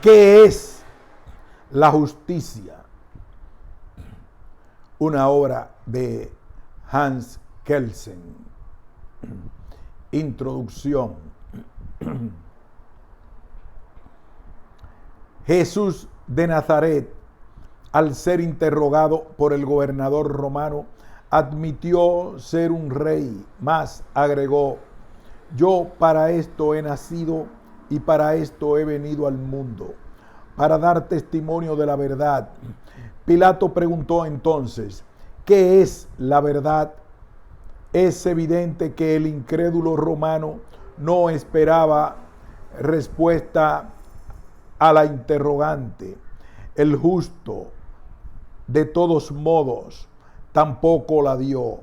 ¿Qué es la justicia? Una obra de Hans Kelsen. Introducción. Jesús de Nazaret, al ser interrogado por el gobernador romano, admitió ser un rey, mas agregó: yo para esto he nacido y para esto he venido al mundo, para dar testimonio de la verdad. Pilato preguntó entonces: ¿qué es la verdad? Es evidente que el incrédulo romano no esperaba respuesta a la interrogante. El justo, de todos modos, tampoco la dio.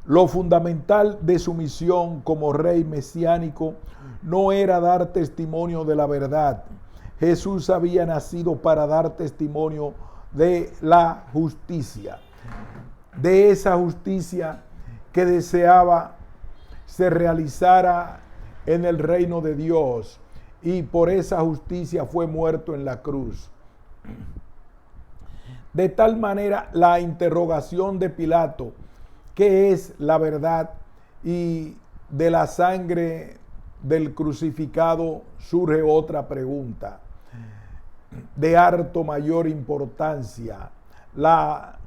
Lo fundamental de su misión como rey mesiánico no era dar testimonio de la verdad. Jesús había nacido para dar testimonio de la justicia, de esa justicia que deseaba se realizara en el reino de Dios, y por esa justicia fue muerto en la cruz. De tal manera, la interrogación de Pilato, ¿qué es la verdad? Y de la sangre del crucificado surge otra pregunta de harto mayor importancia, la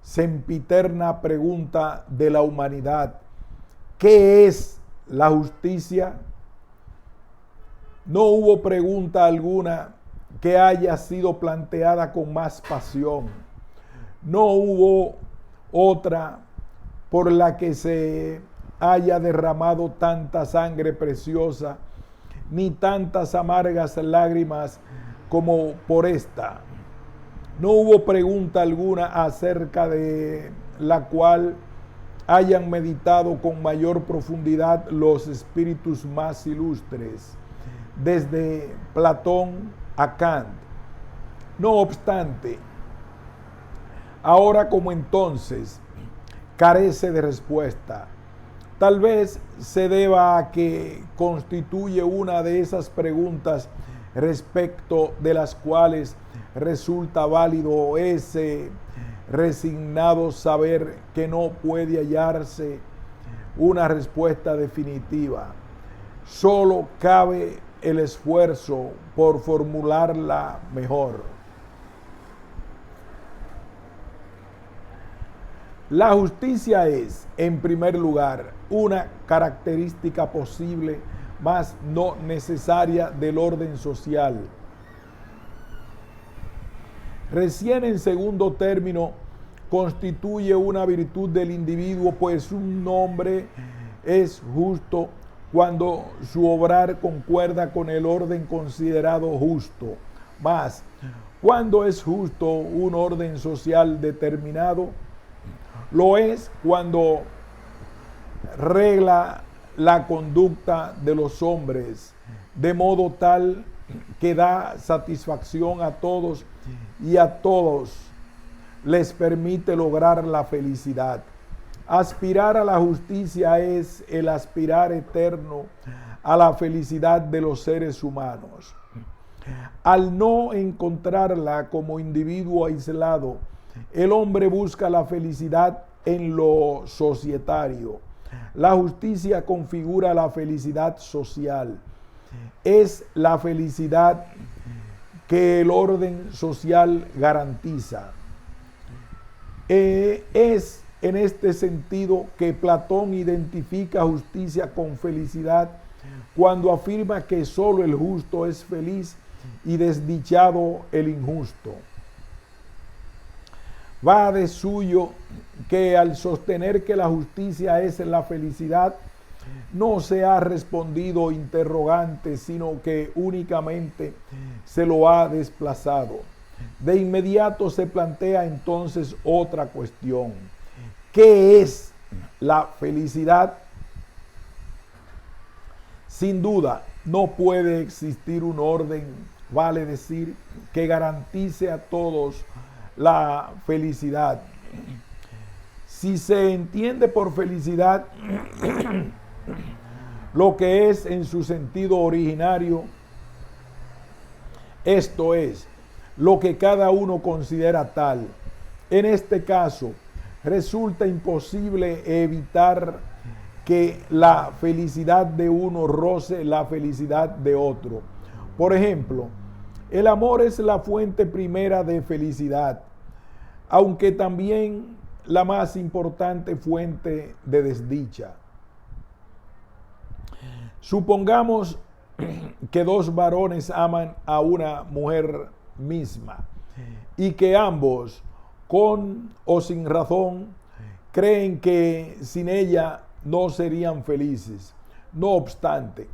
sempiterna pregunta de la humanidad: ¿qué es la justicia? No hubo pregunta alguna que haya sido planteada con más pasión. No hubo otra por la que se haya derramado tanta sangre preciosa, ni tantas amargas lágrimas como por esta. No hubo pregunta alguna acerca de la cual hayan meditado con mayor profundidad los espíritus más ilustres, desde Platón a Kant. No obstante, ahora como entonces, carece de respuesta. Tal vez se deba a que constituye una de esas preguntas respecto de las cuales resulta válido ese resignado saber que no puede hallarse una respuesta definitiva. Solo cabe el esfuerzo por formularla mejor. La justicia es, en primer lugar, una característica posible, mas no necesaria, del orden social. Recién en segundo término, constituye una virtud del individuo, pues un hombre es justo cuando su obrar concuerda con el orden considerado justo. Mas, cuando es justo un orden social determinado, lo es cuando regla la conducta de los hombres de modo tal que da satisfacción a todos y a todos les permite lograr la felicidad. Aspirar a la justicia es el aspirar eterno a la felicidad de los seres humanos. Al no encontrarla como individuo aislado, el hombre busca la felicidad en lo societario. La justicia configura la felicidad social. Es la felicidad que el orden social garantiza. Es en este sentido que Platón identifica justicia con felicidad cuando afirma que solo el justo es feliz y desdichado el injusto. Va de suyo que al sostener que la justicia es la felicidad, no se ha respondido interrogante, sino que únicamente se lo ha desplazado. De inmediato se plantea entonces otra cuestión: ¿qué es la felicidad? Sin duda, no puede existir un orden, vale decir, que garantice a todos la felicidad. Si se entiende por felicidad lo que es en su sentido originario, esto es, lo que cada uno considera tal. En este caso, resulta imposible evitar que la felicidad de uno roce la felicidad de otro. Por ejemplo, el amor es la fuente primera de felicidad, aunque también la más importante fuente de desdicha. Supongamos que dos varones aman a una mujer misma y que ambos, con o sin razón, creen que sin ella no serían felices. No obstante,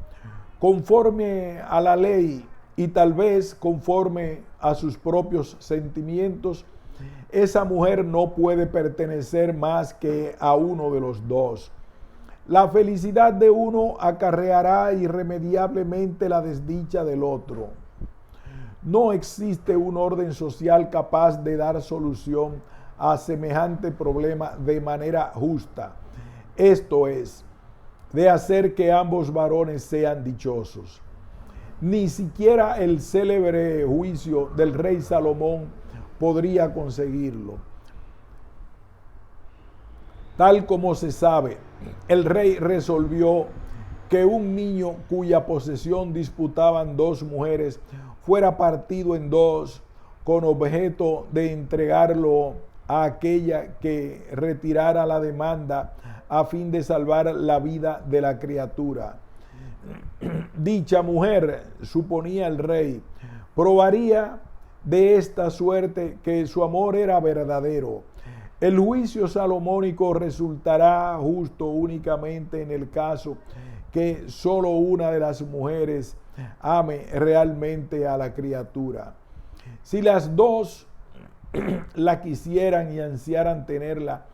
conforme a la ley y tal vez conforme a sus propios sentimientos, esa mujer no puede pertenecer más que a uno de los dos. La felicidad de uno acarreará irremediablemente la desdicha del otro. No existe un orden social capaz de dar solución a semejante problema de manera justa. Esto es, de hacer que ambos varones sean dichosos. Ni siquiera el célebre juicio del rey Salomón podría conseguirlo. Tal como se sabe, el rey resolvió que un niño cuya posesión disputaban dos mujeres fuera partido en dos con objeto de entregarlo a aquella que retirara la demanda a fin de salvar la vida de la criatura. Dicha mujer, suponía el rey, probaría de esta suerte que su amor era verdadero. El juicio salomónico resultará justo únicamente en el caso que solo una de las mujeres ame realmente a la criatura. Si las dos la quisieran y ansiaran tenerla,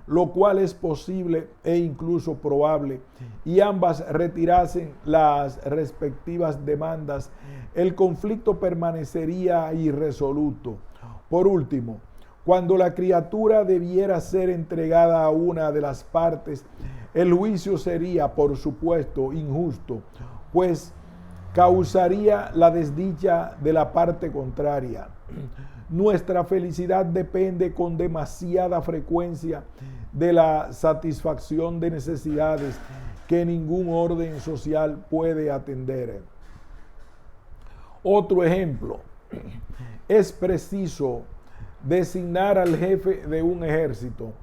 lo cual es posible e incluso probable, y ambas retirasen las respectivas demandas, el conflicto permanecería irresoluto. Por último, cuando la criatura debiera ser entregada a una de las partes, el juicio sería, por supuesto, injusto, pues causaría la desdicha de la parte contraria. Nuestra felicidad depende con demasiada frecuencia de la satisfacción de necesidades que ningún orden social puede atender. Otro ejemplo, es preciso designar al jefe de un ejército.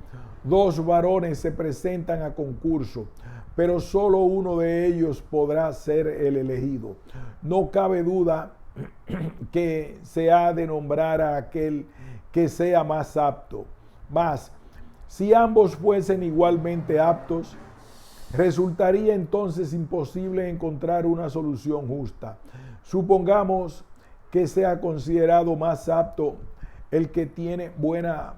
Dos varones se presentan a concurso, pero solo uno de ellos podrá ser el elegido. No cabe duda que se ha de nombrar a aquel que sea más apto. Mas, si ambos fuesen igualmente aptos, resultaría entonces imposible encontrar una solución justa. Supongamos que sea considerado más apto el que tiene buena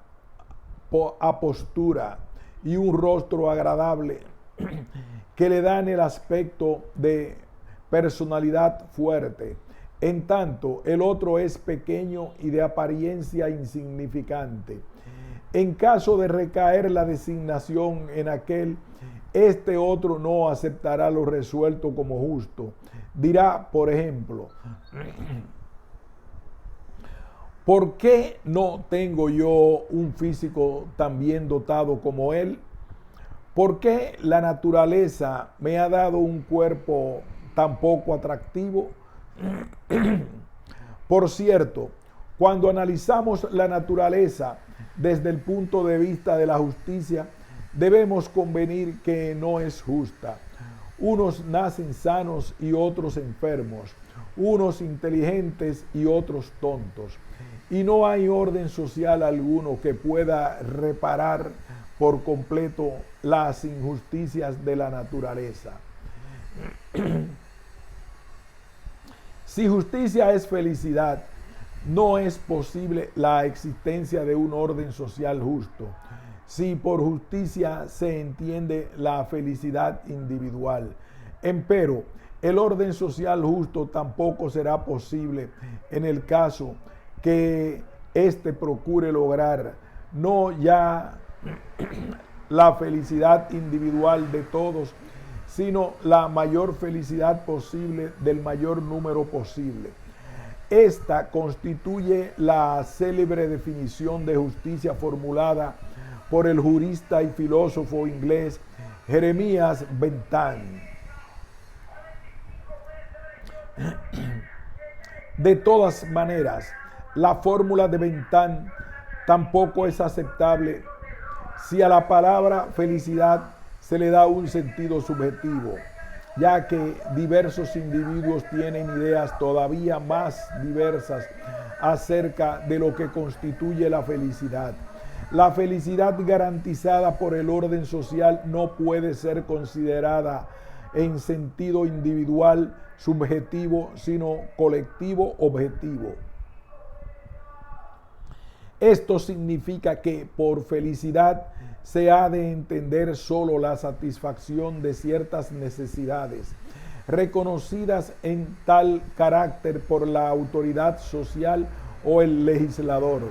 apostura y un rostro agradable que le dan el aspecto de personalidad fuerte. En tanto, el otro es pequeño y de apariencia insignificante. En caso de recaer la designación en aquel, este otro no aceptará lo resuelto como justo. Dirá, por ejemplo, ¿por qué no tengo yo un físico tan bien dotado como él? ¿Por qué la naturaleza me ha dado un cuerpo tan poco atractivo? Por cierto, cuando analizamos la naturaleza desde el punto de vista de la justicia, debemos convenir que no es justa. Unos nacen sanos y otros enfermos, unos inteligentes y otros tontos. Y no hay orden social alguno que pueda reparar por completo las injusticias de la naturaleza. Si justicia es felicidad, no es posible la existencia de un orden social justo. Si por justicia se entiende la felicidad individual, empero el orden social justo tampoco será posible en el caso que éste procure lograr no ya la felicidad individual de todos, sino la mayor felicidad posible del mayor número posible. Esta constituye la célebre definición de justicia formulada por el jurista y filósofo inglés Jeremías Bentham. De todas maneras, la fórmula de Bentham tampoco es aceptable si a la palabra felicidad se le da un sentido subjetivo, ya que diversos individuos tienen ideas todavía más diversas acerca de lo que constituye la felicidad. La felicidad garantizada por el orden social no puede ser considerada en sentido individual subjetivo, sino colectivo objetivo. Esto significa que por felicidad se ha de entender solo la satisfacción de ciertas necesidades, reconocidas en tal carácter por la autoridad social o el legislador.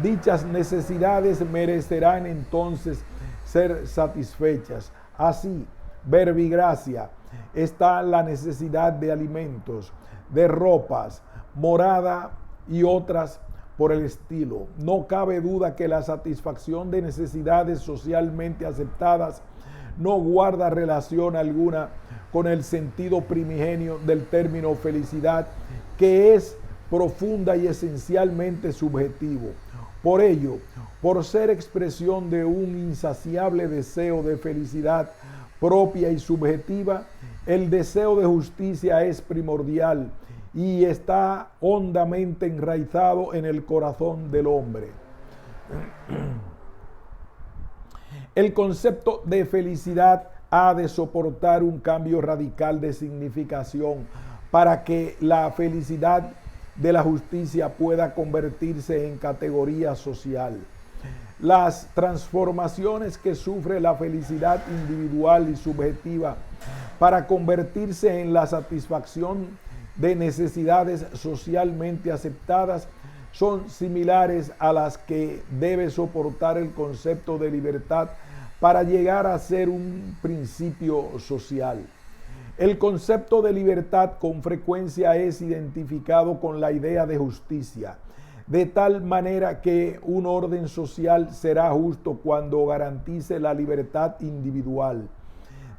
Dichas necesidades merecerán entonces ser satisfechas. Así, verbigracia, está la necesidad de alimentos, de ropas, morada y otras por el estilo. No cabe duda que la satisfacción de necesidades socialmente aceptadas no guarda relación alguna con el sentido primigenio del término felicidad, que es profunda y esencialmente subjetivo. Por ello, por ser expresión de un insaciable deseo de felicidad propia y subjetiva, el deseo de justicia es primordial y está hondamente enraizado en el corazón del hombre. El concepto de felicidad ha de soportar un cambio radical de significación para que la felicidad de la justicia pueda convertirse en categoría social. Las transformaciones que sufre la felicidad individual y subjetiva para convertirse en la satisfacción de necesidades socialmente aceptadas son similares a las que debe soportar el concepto de libertad para llegar a ser un principio social. El concepto de libertad con frecuencia es identificado con la idea de justicia, de tal manera que un orden social será justo cuando garantice la libertad individual.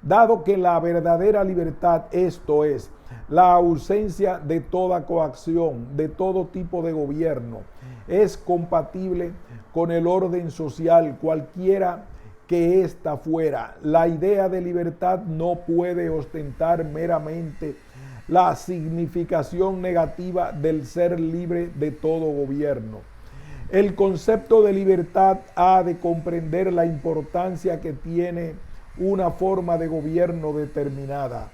Dado que la verdadera libertad, esto es, la ausencia de toda coacción, de todo tipo de gobierno, es compatible con el orden social, cualquiera que ésta fuera. La idea de libertad no puede ostentar meramente la significación negativa del ser libre de todo gobierno. El concepto de libertad ha de comprender la importancia que tiene una forma de gobierno determinada.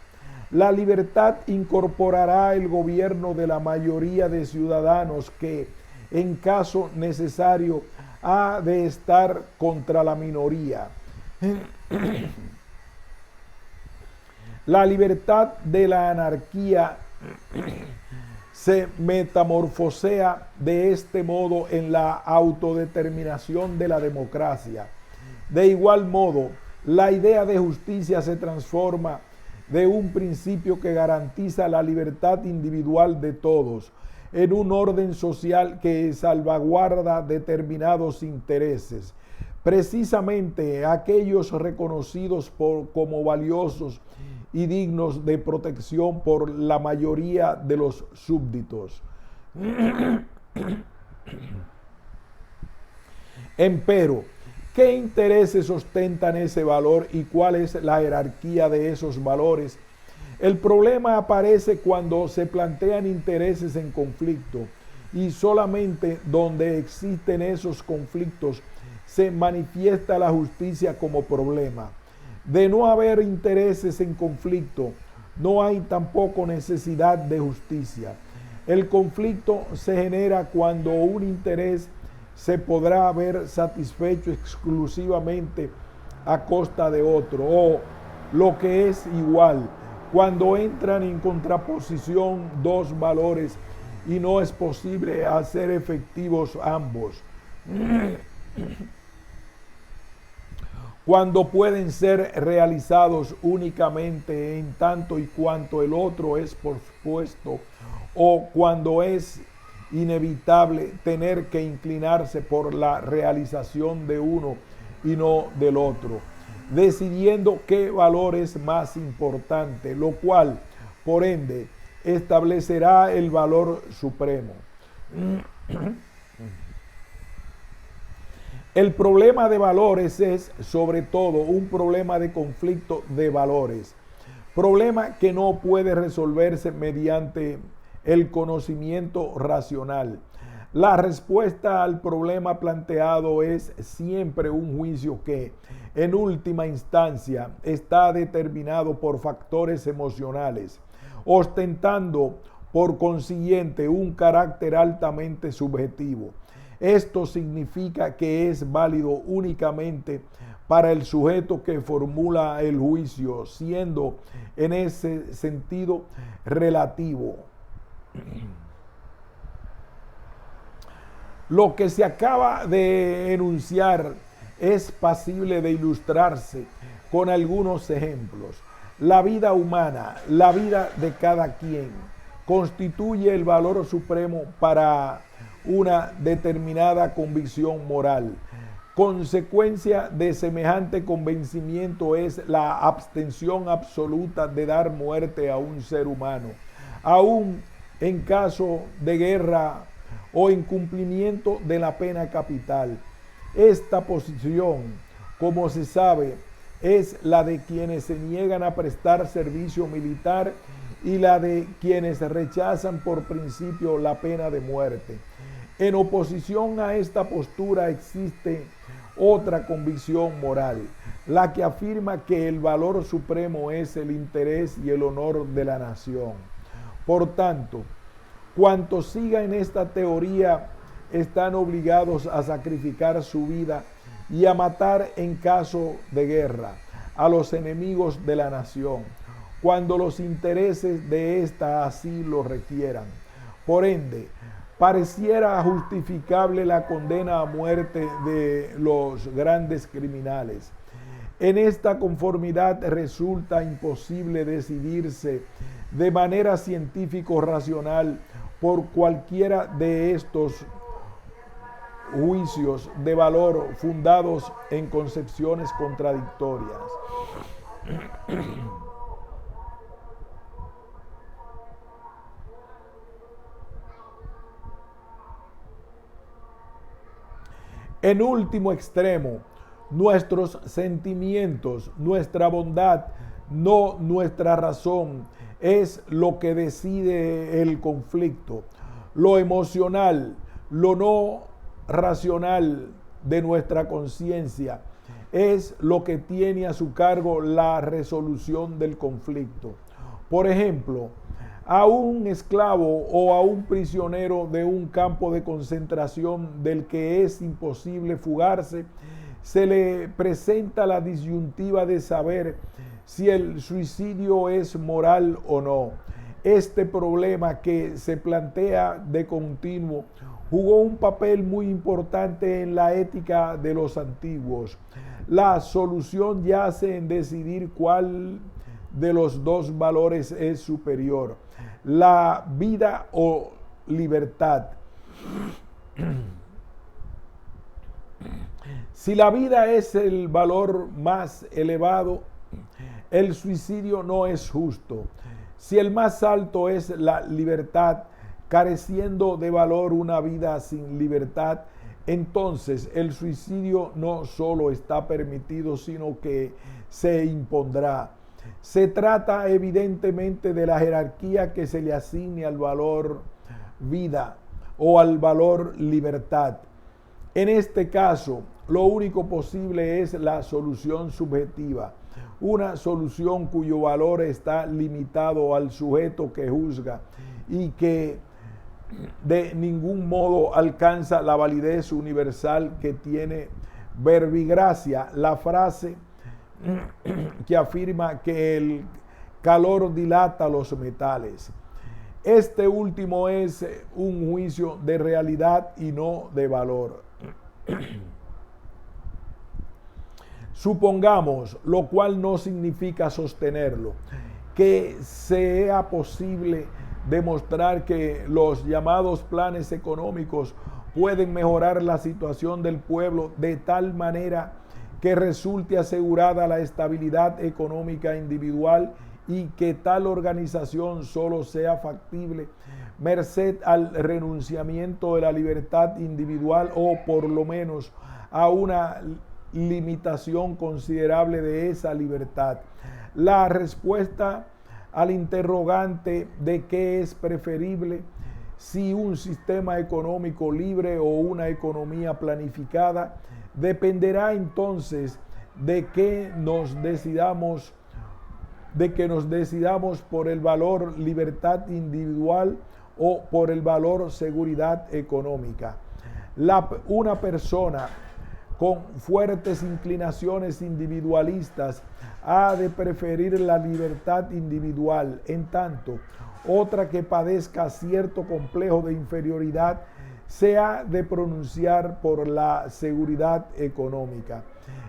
La libertad incorporará el gobierno de la mayoría de ciudadanos que, en caso necesario, ha de estar contra la minoría. La libertad de la anarquía se metamorfosea de este modo en la autodeterminación de la democracia. De igual modo, la idea de justicia se transforma de un principio que garantiza la libertad individual de todos en un orden social que salvaguarda determinados intereses, precisamente aquellos reconocidos como valiosos y dignos de protección por la mayoría de los súbditos. Empero, ¿qué intereses ostentan ese valor y cuál es la jerarquía de esos valores? El problema aparece cuando se plantean intereses en conflicto y solamente donde existen esos conflictos se manifiesta la justicia como problema. De no haber intereses en conflicto, no hay tampoco necesidad de justicia. El conflicto se genera cuando un interés se podrá ver satisfecho exclusivamente a costa de otro, o lo que es igual, cuando entran en contraposición dos valores y no es posible hacer efectivos ambos. cuando pueden ser realizados únicamente en tanto y cuanto el otro es pospuesto, o cuando es inevitable tener que inclinarse por la realización de uno y no del otro, decidiendo qué valor es más importante, lo cual, por ende, establecerá el valor supremo. El problema de valores es, sobre todo, un problema de conflicto de valores, problema que no puede resolverse mediante el conocimiento racional. La respuesta al problema planteado es siempre un juicio que, en última instancia, está determinado por factores emocionales, ostentando por consiguiente un carácter altamente subjetivo. Esto significa que es válido únicamente para el sujeto que formula el juicio, siendo en ese sentido relativo. Lo que se acaba de enunciar es pasible de ilustrarse con algunos ejemplos. La vida humana, la vida de cada quien, constituye el valor supremo para una determinada convicción moral. Consecuencia de semejante convencimiento es la abstención absoluta de dar muerte a un ser humano, aun en caso de guerra o incumplimiento de la pena capital. Esta posición, como se sabe, es la de quienes se niegan a prestar servicio militar y la de quienes rechazan por principio la pena de muerte. En oposición a esta postura existe otra convicción moral, la que afirma que el valor supremo es el interés y el honor de la nación. Por tanto, cuantos sigan esta teoría están obligados a sacrificar su vida y a matar en caso de guerra a los enemigos de la nación, cuando los intereses de ésta así lo requieran. Por ende, pareciera justificable la condena a muerte de los grandes criminales. En esta conformidad resulta imposible decidirse de manera científico-racional por cualquiera de estos juicios de valor fundados en concepciones contradictorias. En último extremo, nuestros sentimientos, nuestra bondad, no nuestra razón, es lo que decide el conflicto. Lo emocional, lo no racional de nuestra conciencia es lo que tiene a su cargo la resolución del conflicto. Por ejemplo, a un esclavo o a un prisionero de un campo de concentración del que es imposible fugarse, se le presenta la disyuntiva de saber si el suicidio es moral o no. Este problema, que se plantea de continuo, jugó un papel muy importante en la ética de los antiguos. La solución yace en decidir cuál de los dos valores es superior, la vida o libertad. Si la vida es el valor más elevado, el suicidio no es justo. Si el más alto es la libertad, careciendo de valor una vida sin libertad, entonces el suicidio no solo está permitido, sino que se impondrá. Se trata evidentemente de la jerarquía que se le asigne al valor vida o al valor libertad. En este caso, lo único posible es la solución subjetiva, una solución cuyo valor está limitado al sujeto que juzga y que de ningún modo alcanza la validez universal que tiene verbigracia la frase que afirma que el calor dilata los metales. Este último es un juicio de realidad y no de valor. Supongamos, lo cual no significa sostenerlo, que sea posible demostrar que los llamados planes económicos pueden mejorar la situación del pueblo de tal manera que resulte asegurada la estabilidad económica individual y que tal organización solo sea factible merced al renunciamiento de la libertad individual o por lo menos a una limitación considerable de esa libertad. La respuesta al interrogante de qué es preferible, si un sistema económico libre o una economía planificada, dependerá entonces de que nos decidamos por el valor libertad individual o por el valor seguridad económica. Una persona con fuertes inclinaciones individualistas ha de preferir la libertad individual, en tanto otra que padezca cierto complejo de inferioridad se ha de pronunciar por la seguridad económica.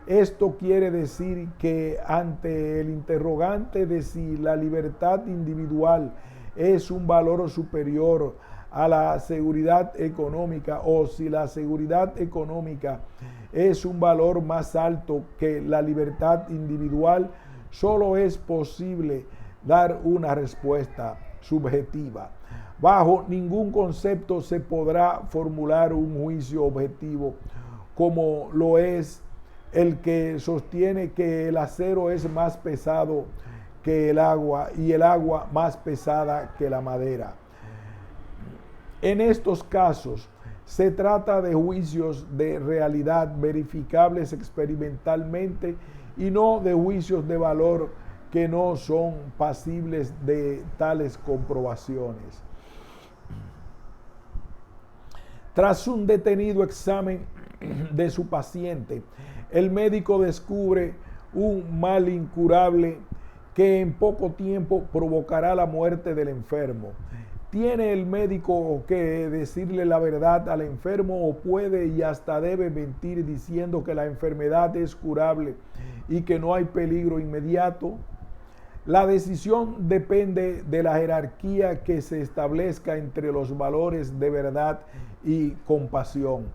Esto quiere decir que ante el interrogante de si la libertad individual es un valor superior a la seguridad económica o si la seguridad económica es un valor más alto que la libertad individual, solo es posible dar una respuesta subjetiva. Bajo ningún concepto se podrá formular un juicio objetivo como lo es el que sostiene que el acero es más pesado que el agua y el agua más pesada que la madera. En estos casos se trata de juicios de realidad verificables experimentalmente y no de juicios de valor que no son pasibles de tales comprobaciones. Tras un detenido examen de su paciente, el médico descubre un mal incurable que en poco tiempo provocará la muerte del enfermo. ¿Tiene el médico que decirle la verdad al enfermo o puede y hasta debe mentir diciendo que la enfermedad es curable y que no hay peligro inmediato? La decisión depende de la jerarquía que se establezca entre los valores de verdad y compasión.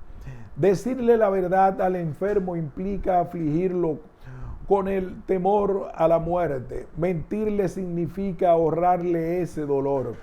Decirle la verdad al enfermo implica afligirlo con el temor a la muerte. Mentirle significa ahorrarle ese dolor.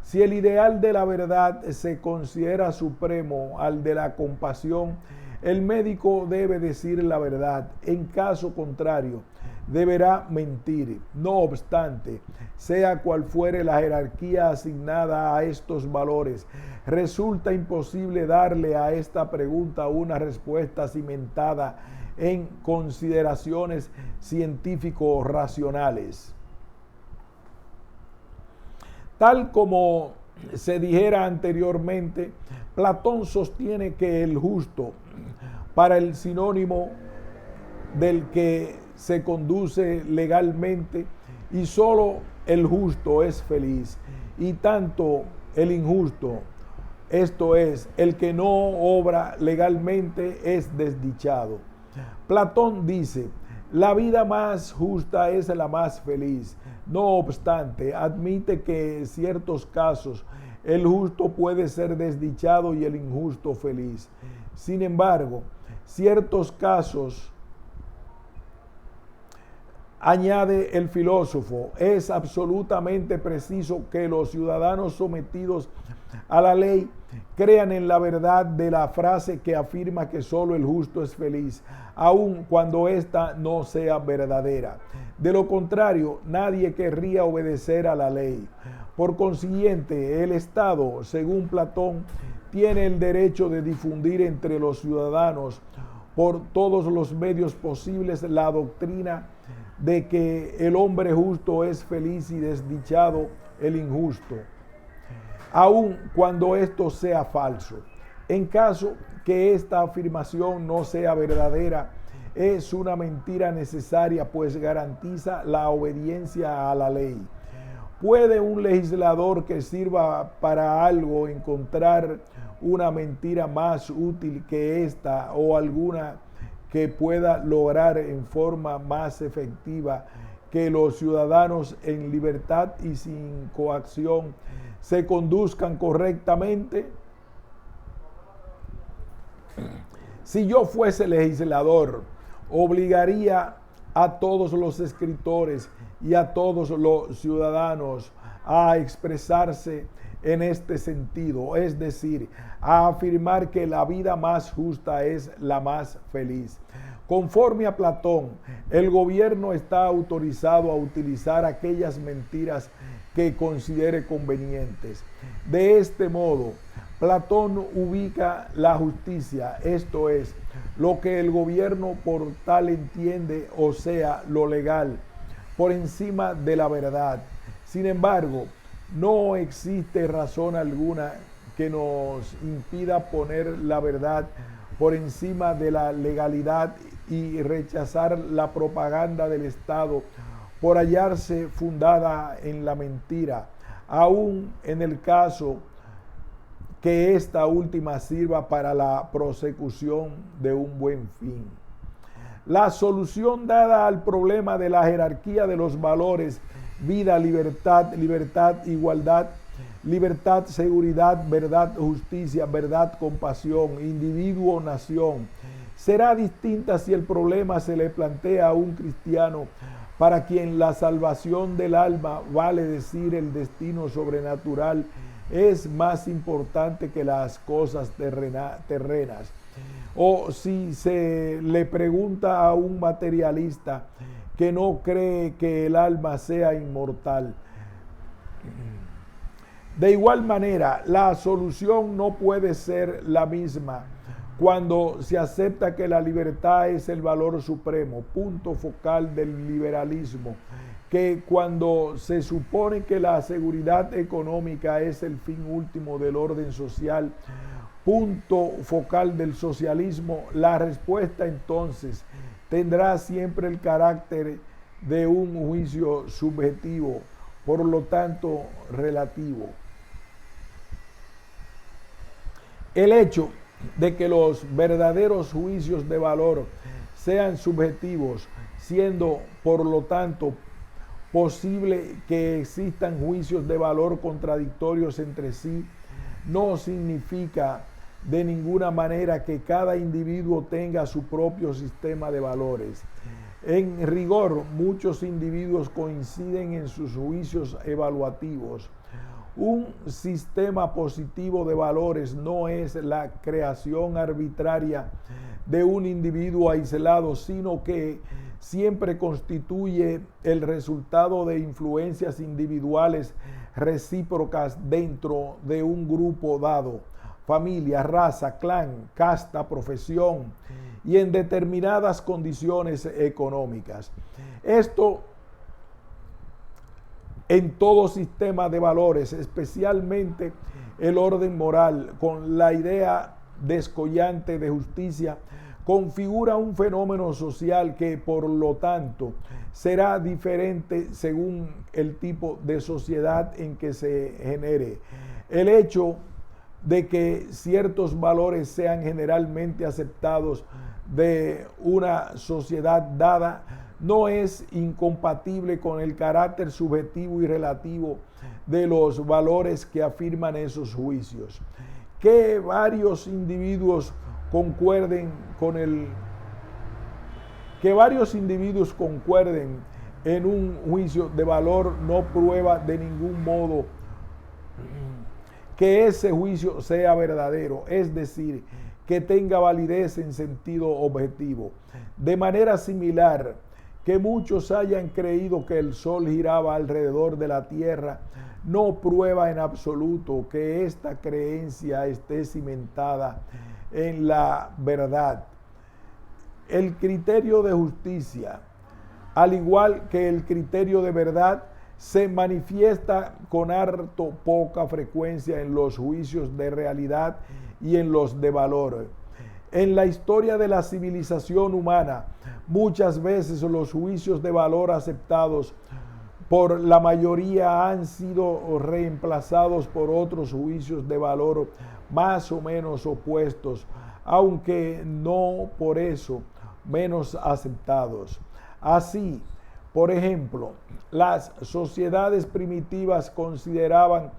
Si el ideal de la verdad se considera supremo al de la compasión, el médico debe decir la verdad. En caso contrario, deberá mentir. No obstante, sea cual fuere la jerarquía asignada a estos valores, resulta imposible darle a esta pregunta una respuesta cimentada en consideraciones científico-racionales. Tal como se dijera anteriormente, Platón sostiene que el justo, para el sinónimo del que se conduce legalmente, y solo el justo es feliz, y tanto el injusto, esto es, el que no obra legalmente, es desdichado. Platón dice: la vida más justa es la más feliz. No obstante, admite que en ciertos casos el justo puede ser desdichado y el injusto feliz. Sin embargo, ciertos casos, añade el filósofo, es absolutamente preciso que los ciudadanos sometidos a la ley crean en la verdad de la frase que afirma que solo el justo es feliz, aun cuando ésta no sea verdadera. De lo contrario, nadie querría obedecer a la ley. Por consiguiente, el Estado, según Platón, tiene el derecho de difundir entre los ciudadanos por todos los medios posibles la doctrina de que el hombre justo es feliz y desdichado el injusto, aun cuando esto sea falso. En caso que esta afirmación no sea verdadera, es una mentira necesaria, pues garantiza la obediencia a la ley. ¿Puede un legislador que sirva para algo encontrar una mentira más útil que esta o alguna que pueda lograr en forma más efectiva que los ciudadanos en libertad y sin coacción se conduzcan correctamente? Si yo fuese legislador, obligaría a todos los escritores y a todos los ciudadanos a expresarse en este sentido, es decir, a afirmar que la vida más justa es la más feliz. Conforme a Platón, el gobierno está autorizado a utilizar aquellas mentiras que considere convenientes. De este modo, Platón ubica la justicia, esto es, lo que el gobierno por tal entiende, o sea, lo legal, por encima de la verdad. Sin embargo, no existe razón alguna que nos impida poner la verdad por encima de la legalidad y rechazar la propaganda del Estado por hallarse fundada en la mentira, aun en el caso que esta última sirva para la prosecución de un buen fin. La solución dada al problema de la jerarquía de los valores, vida, libertad, libertad, igualdad, libertad, seguridad, verdad, justicia, verdad, compasión, individuo, nación, será distinta si el problema se le plantea a un cristiano para quien la salvación del alma, vale decir el destino sobrenatural, es más importante que las cosas terrenas. O si se le pregunta a un materialista que no cree que el alma sea inmortal. De igual manera, la solución no puede ser la misma cuando se acepta que la libertad es el valor supremo, punto focal del liberalismo, que cuando se supone que la seguridad económica es el fin último del orden social, punto focal del socialismo. La respuesta entonces tendrá siempre el carácter de un juicio subjetivo, por lo tanto relativo. El hecho de que los verdaderos juicios de valor sean subjetivos, siendo por lo tanto posible que existan juicios de valor contradictorios entre sí, no significa de ninguna manera que cada individuo tenga su propio sistema de valores. En rigor, muchos individuos coinciden en sus juicios evaluativos. Un sistema positivo de valores no es la creación arbitraria de un individuo aislado, sino que siempre constituye el resultado de influencias individuales recíprocas dentro de un grupo dado, familia, raza, clan, casta, profesión y en determinadas condiciones económicas. Esto en todo sistema de valores, especialmente el orden moral, con la idea descollante de justicia, configura un fenómeno social que, por lo tanto, será diferente según el tipo de sociedad en que se genere. El hecho de que ciertos valores sean generalmente aceptados de una sociedad dada no es incompatible con el carácter subjetivo y relativo de los valores que afirman esos juicios. Que varios individuos concuerden en un juicio de valor no prueba de ningún modo que ese juicio sea verdadero, es decir, que tenga validez en sentido objetivo. De manera similar, que muchos hayan creído que el sol giraba alrededor de la tierra, no prueba en absoluto que esta creencia esté cimentada en la verdad. El criterio de justicia, al igual que el criterio de verdad, se manifiesta con harto poca frecuencia en los juicios de realidad y en los de valor. En la historia de la civilización humana, muchas veces los juicios de valor aceptados por la mayoría han sido reemplazados por otros juicios de valor más o menos opuestos, aunque no por eso menos aceptados. Así, por ejemplo, las sociedades primitivas consideraban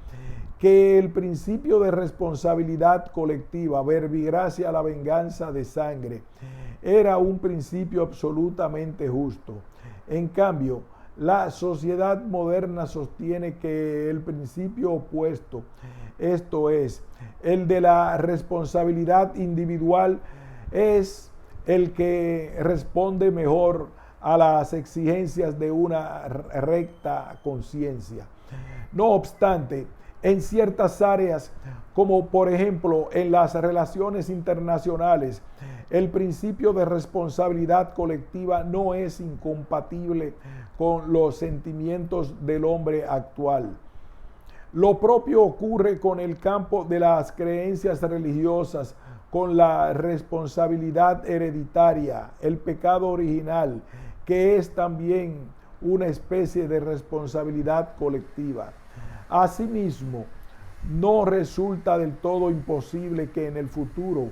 que el principio de responsabilidad colectiva, verbigracia a la venganza de sangre, era un principio absolutamente justo. En cambio, la sociedad moderna sostiene que el principio opuesto, esto es, el de la responsabilidad individual, es el que responde mejor a las exigencias de una recta conciencia. No obstante, en ciertas áreas, como por ejemplo en las relaciones internacionales, el principio de responsabilidad colectiva no es incompatible con los sentimientos del hombre actual. Lo propio ocurre con el campo de las creencias religiosas, con la responsabilidad hereditaria, el pecado original, que es también una especie de responsabilidad colectiva. Asimismo, no resulta del todo imposible que en el futuro,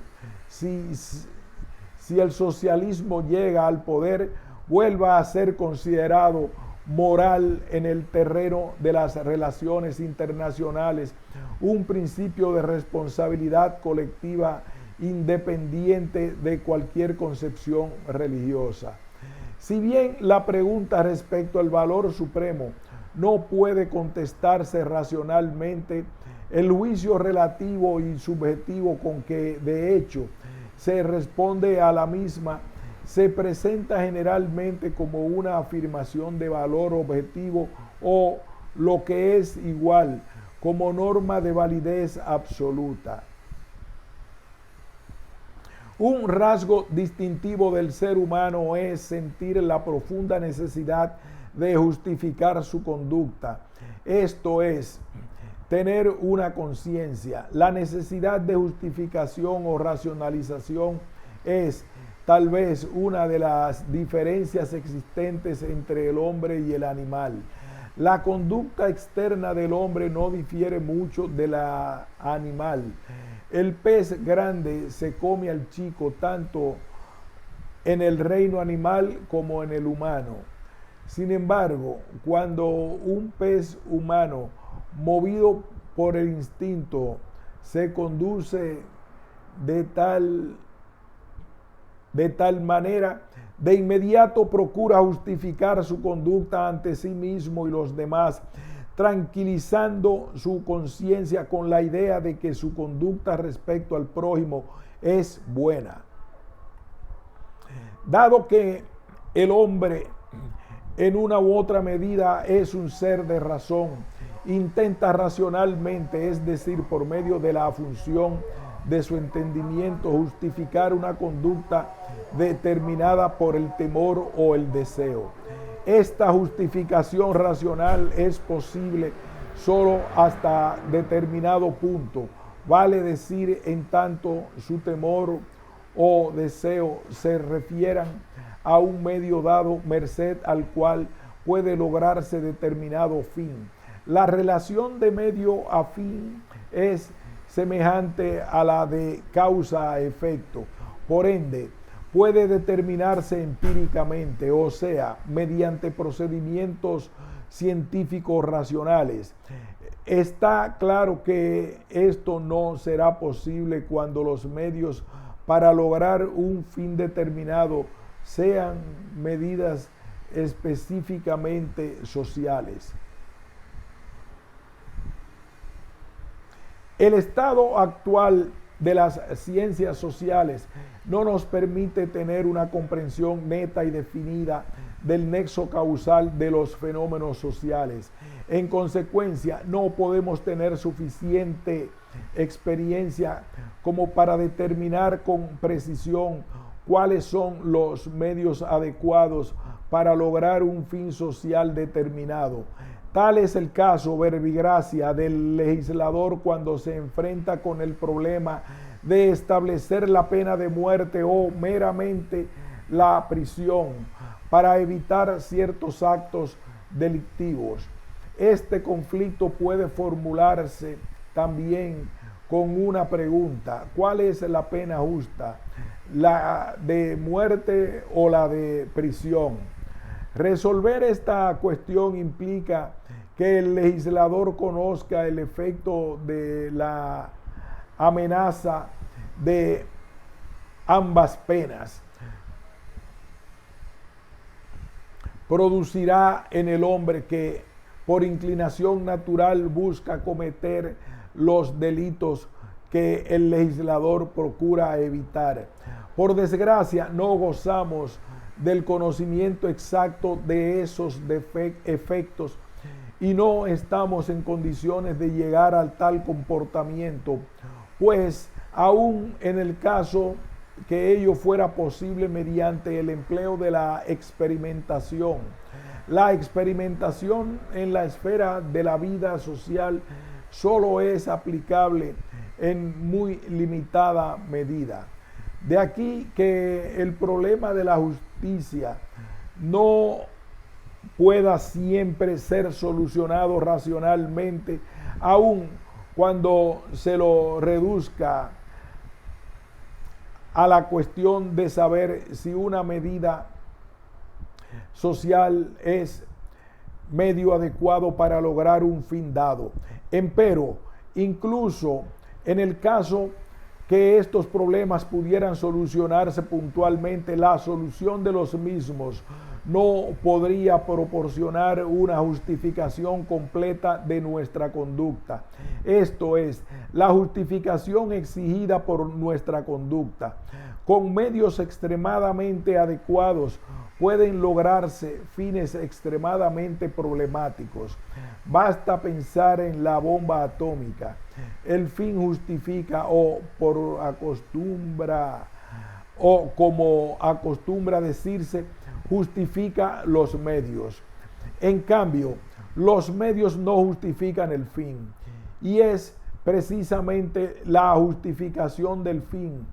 si el socialismo llega al poder, vuelva a ser considerado moral en el terreno de las relaciones internacionales, un principio de responsabilidad colectiva independiente de cualquier concepción religiosa. Si bien la pregunta respecto al valor supremo no puede contestarse racionalmente, el juicio relativo y subjetivo con que de hecho se responde a la misma se presenta generalmente como una afirmación de valor objetivo o, lo que es igual, como norma de validez absoluta. Un rasgo distintivo del ser humano es sentir la profunda necesidad de justificar su conducta. Esto es, tener una conciencia. La necesidad de justificación o racionalización es tal vez una de las diferencias existentes entre el hombre y el animal. La conducta externa del hombre no difiere mucho de la animal. El pez grande se come al chico tanto en el reino animal como en el humano. Sin embargo, cuando un pez humano, movido por el instinto, se conduce de tal manera, de inmediato procura justificar su conducta ante sí mismo y los demás, tranquilizando su conciencia con la idea de que su conducta respecto al prójimo es buena. Dado que el hombre en una u otra medida es un ser de razón, intenta racionalmente, es decir, por medio de la función de su entendimiento, justificar una conducta determinada por el temor o el deseo. Esta justificación racional es posible solo hasta determinado punto, vale decir, en tanto su temor o deseo se refieran a un medio dado, merced al cual puede lograrse determinado fin. La relación de medio a fin es semejante a la de causa a efecto. Por ende, puede determinarse empíricamente, o sea, mediante procedimientos científicos racionales. Está claro que esto no será posible cuando los medios para lograr un fin determinado sean medidas específicamente sociales. El estado actual de las ciencias sociales no nos permite tener una comprensión neta y definida del nexo causal de los fenómenos sociales. En consecuencia, no podemos tener suficiente experiencia como para determinar con precisión cuáles son los medios adecuados para lograr un fin social determinado. Tal es el caso, verbigracia, del legislador cuando se enfrenta con el problema de establecer la pena de muerte o meramente la prisión para evitar ciertos actos delictivos. Este conflicto puede formularse también con una pregunta: ¿cuál es la pena justa? ¿La de muerte o la de prisión? Resolver esta cuestión implica que el legislador conozca el efecto de la amenaza de ambas penas. Producirá en el hombre que por inclinación natural busca cometer los delitos que el legislador procura evitar. Por desgracia, no gozamos del conocimiento exacto de esos efectos y no estamos en condiciones de llegar al tal comportamiento, pues aún en el caso que ello fuera posible mediante el empleo de la experimentación en la esfera de la vida social solo es aplicable en muy limitada medida. De aquí que el problema de la justicia no pueda siempre ser solucionado racionalmente, aun cuando se lo reduzca a la cuestión de saber si una medida social es medio adecuado para lograr un fin dado. Empero, incluso en el caso que estos problemas pudieran solucionarse puntualmente, la solución de los mismos no podría proporcionar una justificación completa de nuestra conducta. Esto es, la justificación exigida por nuestra conducta. Con medios extremadamente adecuados pueden lograrse fines extremadamente problemáticos. Basta pensar en la bomba atómica. El fin justifica o como acostumbra decirse, justifica los medios. En cambio, los medios no justifican el fin. Y es precisamente la justificación del fin,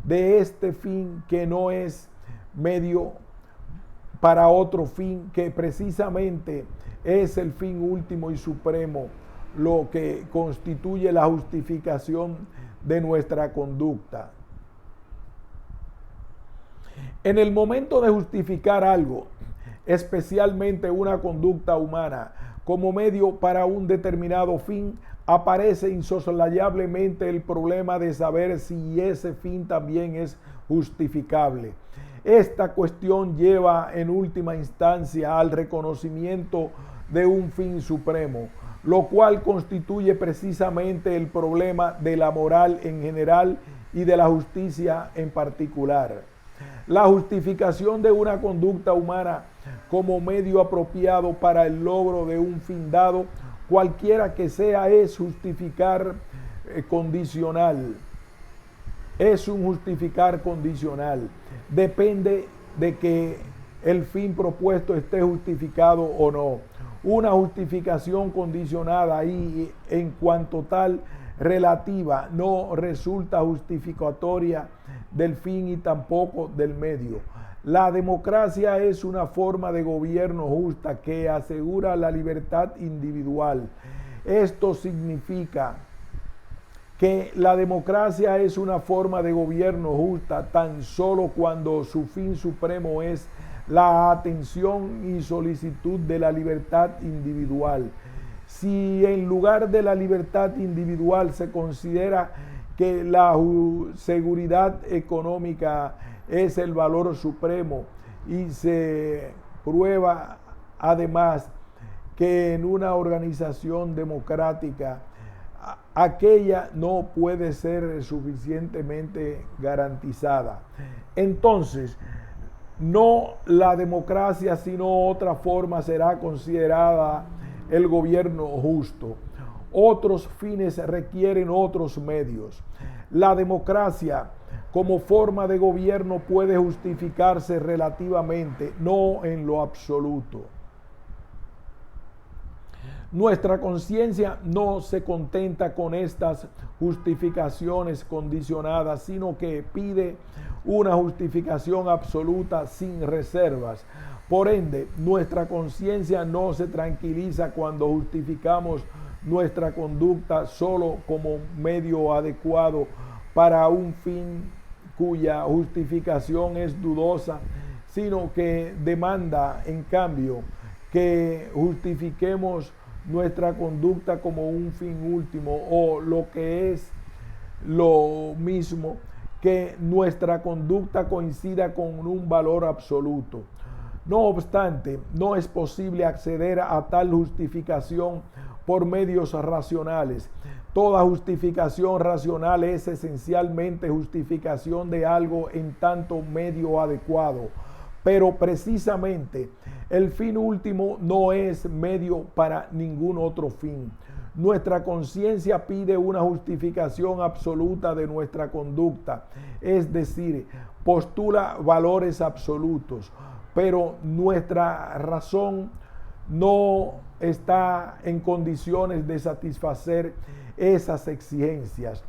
de este fin que no es medio para otro fin, que precisamente es el fin último y supremo, lo que constituye la justificación de nuestra conducta. En el momento de justificar algo, especialmente una conducta humana, como medio para un determinado fin, aparece insoslayablemente el problema de saber si ese fin también es justificable. Esta cuestión lleva en última instancia al reconocimiento de un fin supremo, lo cual constituye precisamente el problema de la moral en general y de la justicia en particular. La justificación de una conducta humana como medio apropiado para el logro de un fin dado, cualquiera que sea, es justificar condicional. Es un justificar condicional. Depende de que el fin propuesto esté justificado o no. Una justificación condicionada y en cuanto tal relativa no resulta justificatoria del fin y tampoco del medio. La democracia es una forma de gobierno justa que asegura la libertad individual. Esto significa que la democracia es una forma de gobierno justa tan solo cuando su fin supremo es la atención y solicitud de la libertad individual. Si en lugar de la libertad individual se considera que la seguridad económica es el valor supremo y se prueba además que en una organización democrática aquella no puede ser suficientemente garantizada, entonces no la democracia sino otra forma será considerada el gobierno justo. Otros fines requieren otros medios. La democracia como forma de gobierno puede justificarse relativamente, no en lo absoluto. Nuestra conciencia no se contenta con estas justificaciones condicionadas, sino que pide una justificación absoluta sin reservas. Por ende, nuestra conciencia no se tranquiliza cuando justificamos nuestra conducta solo como medio adecuado para un fin cuya justificación es dudosa, sino que demanda, en cambio, que justifiquemos nuestra conducta como un fin último, o lo que es lo mismo, que nuestra conducta coincida con un valor absoluto. No obstante, no es posible acceder a tal justificación por medios racionales. Toda justificación racional es esencialmente justificación de algo en tanto medio adecuado. Pero precisamente el fin último no es medio para ningún otro fin. Nuestra conciencia pide una justificación absoluta de nuestra conducta, es decir, postula valores absolutos, pero nuestra razón no está en condiciones de satisfacer esas exigencias.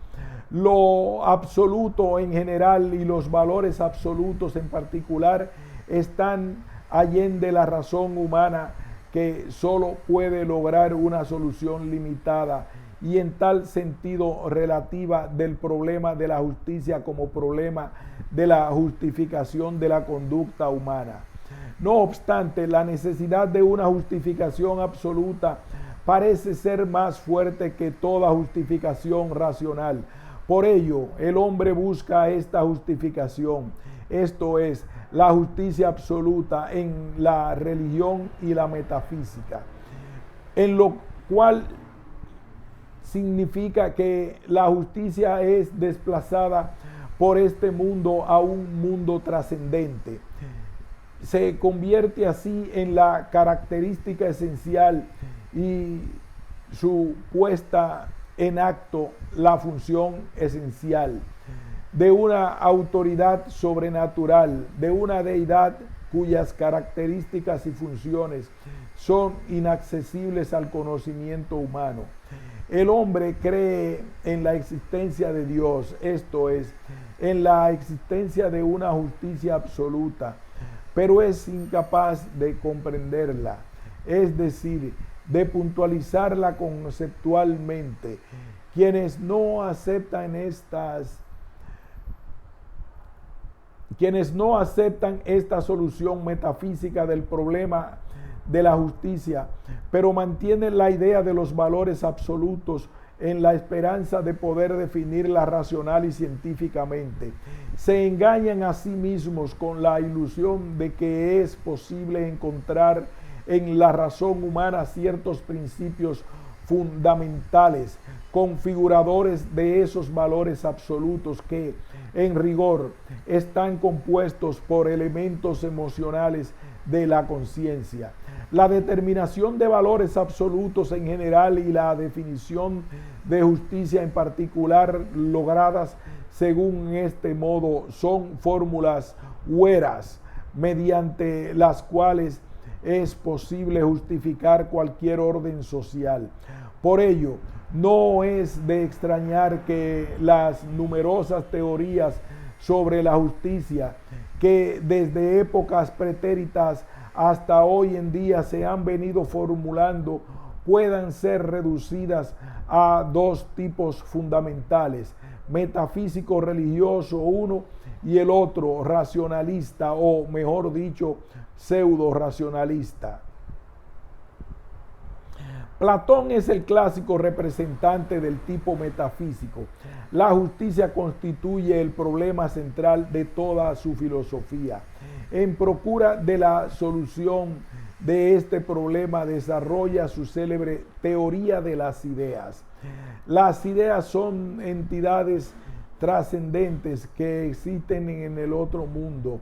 Lo absoluto en general y los valores absolutos en particular están allende la razón humana, que solo puede lograr una solución limitada y en tal sentido relativa del problema de la justicia como problema de la justificación de la conducta humana. No obstante, la necesidad de una justificación absoluta parece ser más fuerte que toda justificación racional. Por ello, el hombre busca esta justificación, esto es, la justicia absoluta en la religión y la metafísica, en lo cual significa que la justicia es desplazada por este mundo a un mundo trascendente. Se convierte así en la característica esencial y su puesta en acto la función esencial de una autoridad sobrenatural, de una deidad cuyas características y funciones son inaccesibles al conocimiento humano. El hombre cree en la existencia de Dios, esto es, en la existencia de una justicia absoluta, pero es incapaz de comprenderla, es decir, de puntualizarla conceptualmente. Quienes no aceptan esta solución metafísica del problema de la justicia, pero mantienen la idea de los valores absolutos en la esperanza de poder definirla racional y científicamente, se engañan a sí mismos con la ilusión de que es posible encontrar en la razón humana ciertos principios fundamentales, configuradores de esos valores absolutos que, en rigor, están compuestos por elementos emocionales de la conciencia. La determinación de valores absolutos en general y la definición de justicia en particular logradas según este modo son fórmulas hueras mediante las cuales es posible justificar cualquier orden social. Por ello, no es de extrañar que las numerosas teorías sobre la justicia que desde épocas pretéritas hasta hoy en día se han venido formulando puedan ser reducidas a dos tipos fundamentales: metafísico religioso uno y el otro racionalista, o mejor dicho, pseudo racionalista. Platón es el clásico representante del tipo metafísico. La justicia constituye el problema central de toda su filosofía. En procura de la solución de este problema desarrolla su célebre teoría de las ideas. Las ideas son entidades trascendentes que existen en el otro mundo,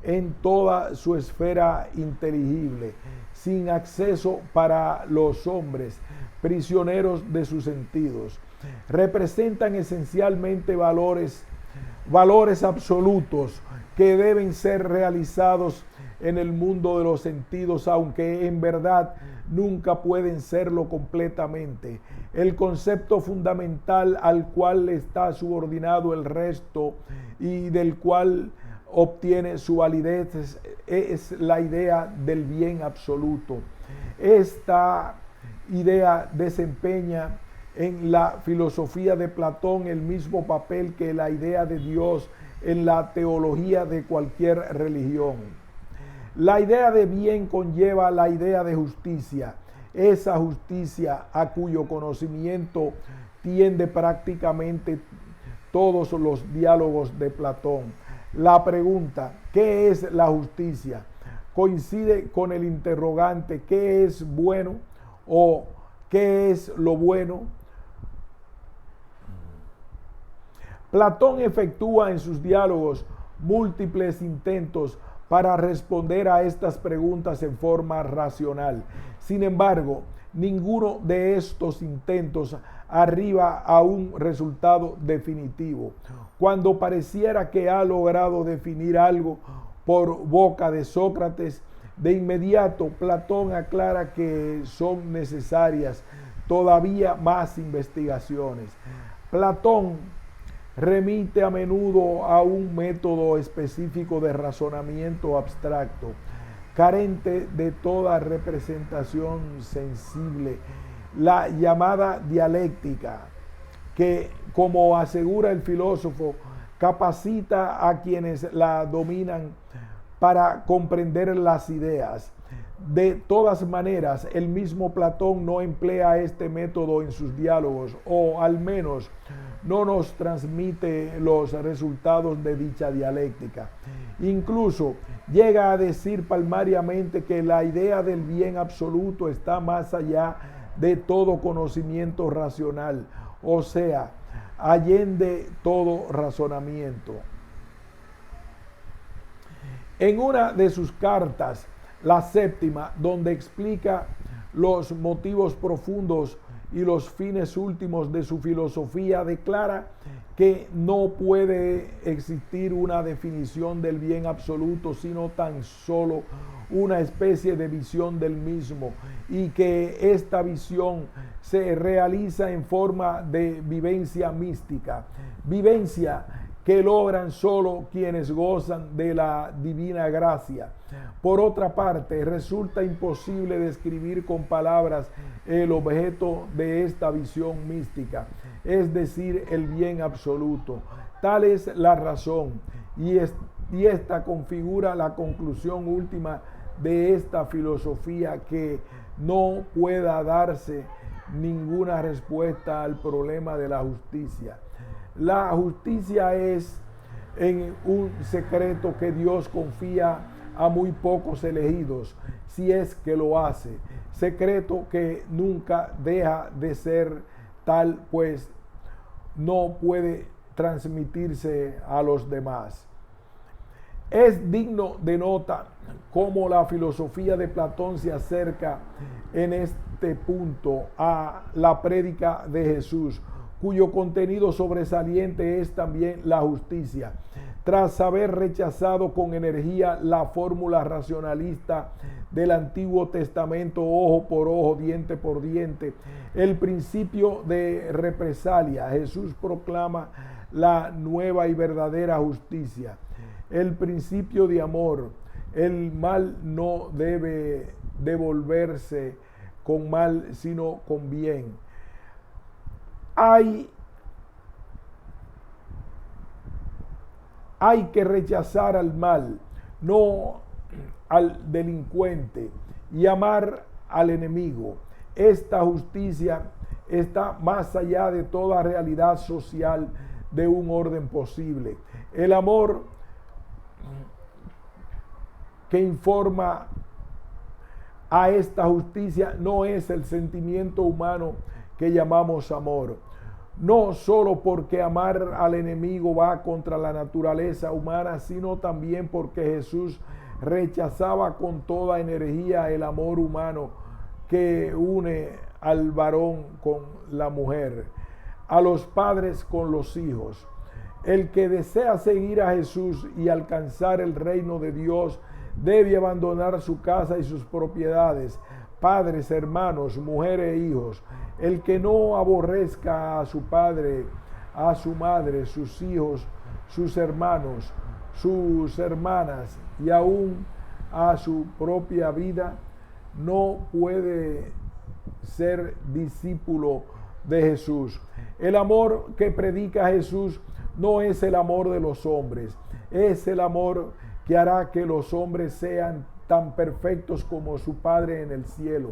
en toda su esfera inteligible, sin acceso para los hombres, prisioneros de sus sentidos. Representan esencialmente valores absolutos que deben ser realizados en el mundo de los sentidos, aunque en verdad nunca pueden serlo completamente. El concepto fundamental al cual está subordinado el resto y del cual obtiene su validez es la idea del bien absoluto. Esta idea desempeña en la filosofía de Platón el mismo papel que la idea de Dios en la teología de cualquier religión. La idea de bien conlleva la idea de justicia, esa justicia a cuyo conocimiento tiende prácticamente todos los diálogos de Platón. La pregunta, ¿qué es la justicia?, coincide con el interrogante, ¿qué es bueno? O ¿qué es lo bueno? Platón efectúa en sus diálogos múltiples intentos para responder a estas preguntas en forma racional. Sin embargo, ninguno de estos intentos arriba a un resultado definitivo. Cuando pareciera que ha logrado definir algo por boca de Sócrates, de inmediato Platón aclara que son necesarias todavía más investigaciones. Platón remite a menudo a un método específico de razonamiento abstracto, carente de toda representación sensible, la llamada dialéctica, que, como asegura el filósofo, capacita a quienes la dominan para comprender las ideas. De todas maneras, el mismo Platón no emplea este método en sus diálogos, o al menos no nos transmite los resultados de dicha dialéctica. Incluso llega a decir palmariamente que la idea del bien absoluto está más allá de todo conocimiento racional, o sea, allende todo razonamiento. En una de sus cartas, la séptima, donde explica los motivos profundos y los fines últimos de su filosofía, declara que no puede existir una definición del bien absoluto, sino tan solo una especie de visión del mismo, y que esta visión se realiza en forma de vivencia mística, vivencia que logran solo quienes gozan de la divina gracia. Por otra parte, resulta imposible describir con palabras el objeto de esta visión mística, es decir, el bien absoluto. Tal es la razón, y esta configura la conclusión última de esta filosofía, que no pueda darse ninguna respuesta al problema de la justicia. La justicia es en un secreto que Dios confía a muy pocos elegidos, si es que lo hace, secreto que nunca deja de ser tal, pues no puede transmitirse a los demás. Es digno de nota cómo la filosofía de Platón se acerca en este punto a la prédica de Jesús, cuyo contenido sobresaliente es también la justicia. Tras haber rechazado con energía la fórmula racionalista del Antiguo Testamento, ojo por ojo, diente por diente, el principio de represalia, Jesús proclama la nueva y verdadera justicia, el principio de amor. El mal no debe devolverse con mal, sino con bien. Hay que rechazar al mal, no al delincuente, y amar al enemigo. Esta justicia está más allá de toda realidad social de un orden posible. El amor que informa a esta justicia no es el sentimiento humano que llamamos amor. No solo porque amar al enemigo va contra la naturaleza humana, sino también porque Jesús rechazaba con toda energía el amor humano que une al varón con la mujer, a los padres con los hijos. El que desea seguir a Jesús y alcanzar el reino de Dios debe abandonar su casa y sus propiedades, padres, hermanos, mujeres e hijos. El que no aborrezca a su padre, a su madre, sus hijos, sus hermanos, sus hermanas y aún a su propia vida, no puede ser discípulo de Jesús. El amor que predica Jesús no es el amor de los hombres, es el amor que hará que los hombres sean tan perfectos como su Padre en el cielo,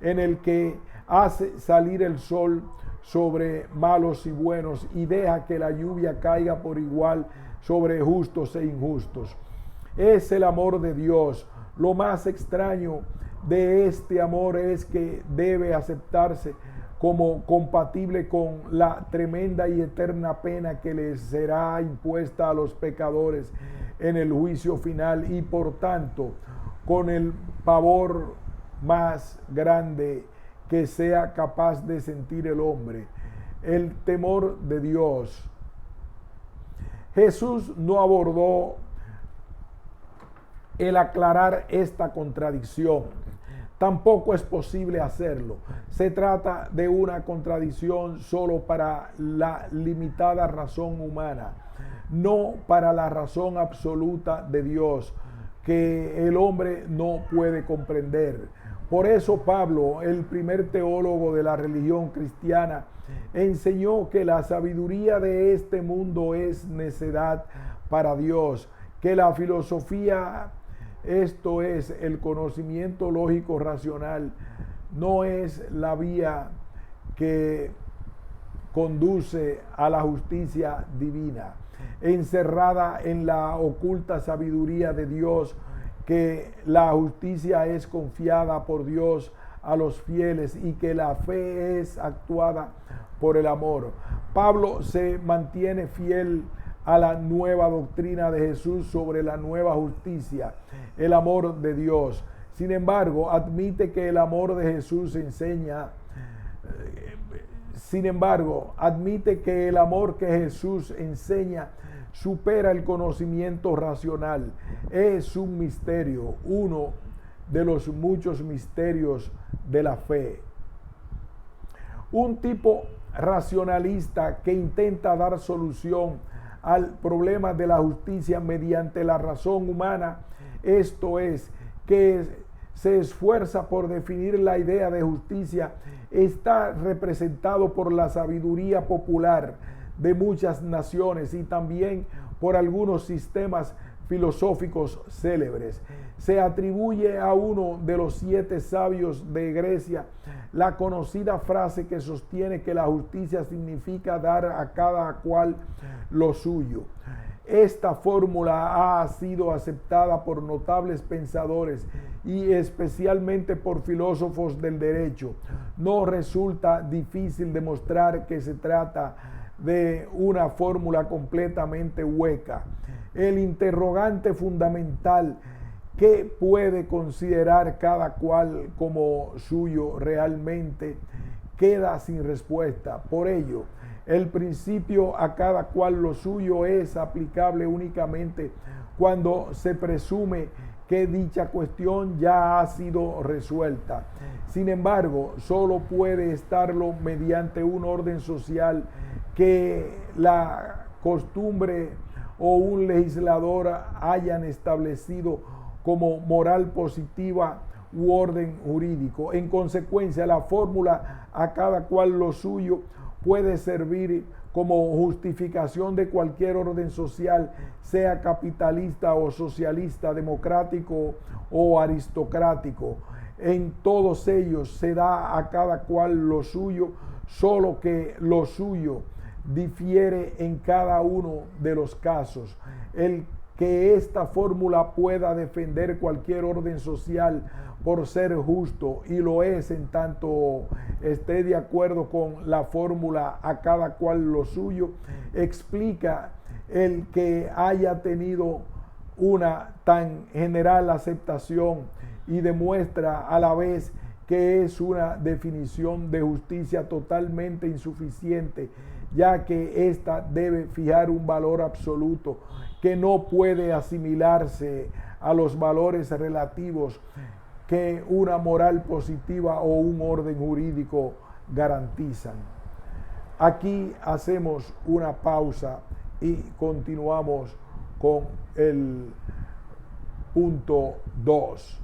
en el que hace salir el sol sobre malos y buenos y deja que la lluvia caiga por igual sobre justos e injustos. Es el amor de Dios. Lo más extraño de este amor es que debe aceptarse como compatible con la tremenda y eterna pena que les será impuesta a los pecadores en el juicio final, y por tanto con el pavor más grande que sea capaz de sentir el hombre, el temor de Dios. Jesús no abordó el aclarar esta contradicción. Tampoco es posible hacerlo. Se trata de una contradicción solo para la limitada razón humana, no para la razón absoluta de Dios, que el hombre no puede comprender. Por eso Pablo, el primer teólogo de la religión cristiana, enseñó que la sabiduría de este mundo es necedad para Dios, que la filosofía, esto es el conocimiento lógico racional, no es la vía que conduce a la justicia divina, encerrada en la oculta sabiduría de Dios, que la justicia es confiada por Dios a los fieles y que la fe es actuada por el amor. Pablo se mantiene fiel a la nueva doctrina de Jesús sobre la nueva justicia, el amor de Dios. Sin embargo, admite que el amor de Jesús enseña. Sin embargo, admite que el amor que Jesús enseña supera el conocimiento racional. Es un misterio, uno de los muchos misterios de la fe. Un tipo racionalista que intenta dar solución al problema de la justicia mediante la razón humana, esto es, que se esfuerza por definir la idea de justicia, está representado por la sabiduría popular de muchas naciones y también por algunos sistemas filosóficos célebres. Se atribuye a uno de los 7 sabios de Grecia la conocida frase que sostiene que la justicia significa dar a cada cual lo suyo. Esta fórmula ha sido aceptada por notables pensadores y especialmente por filósofos del derecho. No resulta difícil demostrar que se trata de una fórmula completamente hueca. El interrogante fundamental, ¿qué puede considerar cada cual como suyo realmente?, queda sin respuesta. Por ello, el principio a cada cual lo suyo es aplicable únicamente cuando se presume que dicha cuestión ya ha sido resuelta. Sin embargo, solo puede estarlo mediante un orden social que la costumbre o un legislador hayan establecido como moral positiva u orden jurídico. En consecuencia, la fórmula a cada cual lo suyo puede servir como justificación de cualquier orden social, sea capitalista o socialista, democrático o aristocrático. En todos ellos se da a cada cual lo suyo, solo que lo suyo difiere en cada uno de los casos. El que esta fórmula pueda defender cualquier orden social por ser justo, y lo es en tanto esté de acuerdo con la fórmula a cada cual lo suyo, explica el que haya tenido una tan general aceptación y demuestra a la vez que es una definición de justicia totalmente insuficiente, ya que ésta debe fijar un valor absoluto que no puede asimilarse a los valores relativos que una moral positiva o un orden jurídico garantizan. Aquí hacemos una pausa y continuamos con el punto 2.